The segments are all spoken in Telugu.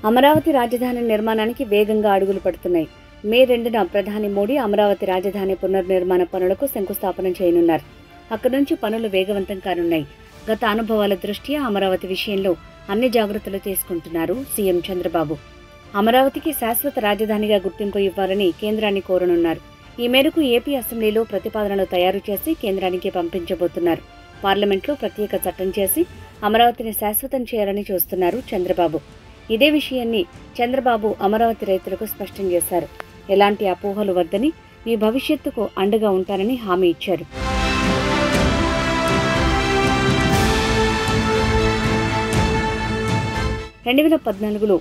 అమరావతి రాజధాని నిర్మాణానికి వేగంగా అడుగులు పడుతున్నాయి. మే 2న ప్రధాని మోడీ అమరావతి రాజధాని పునర్నిర్మాణ పనులకు శంకుస్థాపన చేయనున్నారు. అక్కడి నుంచి పనులు వేగవంతం కానున్నాయి. గత అనుభవాల దృష్ట్యా అమరావతి విషయంలో అన్ని జాగ్రత్తలు తీసుకుంటున్నారు సీఎం చంద్రబాబు. అమరావతికి శాశ్వత రాజధానిగా గుర్తింపు ఇవ్వాలని కేంద్రాన్ని కోరనున్నారు. ఈ మేరకు ఏపీ అసెంబ్లీలో ప్రతిపాదనలు తయారు చేసి కేంద్రానికి పంపించబోతున్నారు. పార్లమెంట్లో ప్రత్యేక చట్టం చేసి అమరావతిని శాశ్వతం చేయాలని చూస్తున్నారు చంద్రబాబు. ఇదే విషయాన్ని చంద్రబాబు అమరావతి రైతులకు స్పష్టం చేశారు. ఎలాంటి అపోహలు వద్దని, మీ భవిష్యత్తుకు అండగా ఉంటానని హామీ ఇచ్చారు. "2014లో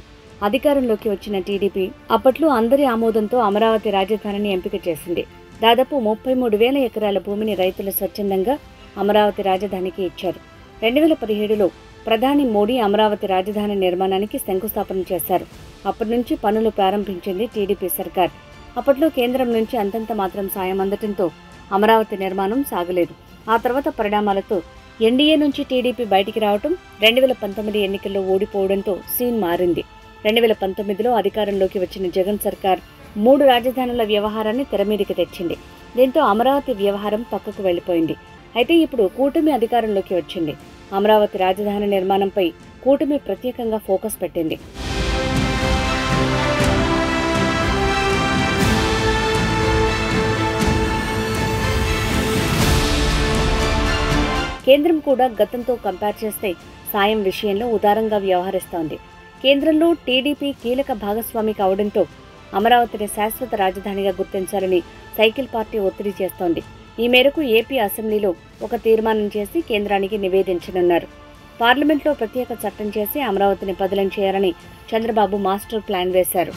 అధికారంలోకి వచ్చిన టీడీపీ అప్పట్లో అందరి ఆమోదంతో అమరావతి రాజధానిని ఎంపిక చేసింది. దాదాపు 33,000 ఎకరాల భూమిని రైతులు స్వచ్ఛందంగా అమరావతి రాజధానికి ఇచ్చారు. 2017లో ప్రధాని మోడీ అమరావతి రాజధాని నిర్మాణానికి శంకుస్థాపన చేశారు. అప్పటి నుంచి పనులు ప్రారంభించింది టీడీపీ సర్కార్. అప్పట్లో కేంద్రం నుంచి అంతంత మాత్రం సాయం అందటంతో అమరావతి నిర్మాణం సాగలేదు. ఆ తర్వాత పరిణామాలతో ఎన్డీఏ నుంచి టీడీపీ బయటికి రావటం, 2019 ఎన్నికల్లో ఓడిపోవడంతో సీన్ మారింది. 2019లో అధికారంలోకి వచ్చిన జగన్ సర్కార్ 3 రాజధానుల వ్యవహారాన్ని తెరమీదికి తెచ్చింది. దీంతో అమరావతి వ్యవహారం పక్కకు వెళ్లిపోయింది. అయితే ఇప్పుడు కూటమి అధికారంలోకి వచ్చింది. అమరావతి రాజధాని నిర్మాణంపై కూటమి ప్రత్యేకంగా ఫోకస్ పెట్టింది. కేంద్రం కూడా గతంతో కంపేర్ చేస్తే సాయం విషయంలో ఉదారంగా వ్యవహరిస్తోంది. కేంద్రంలో టీడీపీ కీలక భాగస్వామి కావడంతో అమరావతిని శాశ్వత రాజధానిగా గుర్తించాలని సైకిల్ పార్టీ ఒత్తిడి చేస్తోంది. ఈ మేరకు ఏపీ అసెంబ్లీలో ఒక తీర్మానం చేసి కేంద్రానికి నివేదించనున్నారు. పార్లమెంట్లో ప్రత్యేక చట్టం చేసి అమరావతిని పదిలం చేయాలని చంద్రబాబు మాస్టర్ ప్లాన్ వేశారు.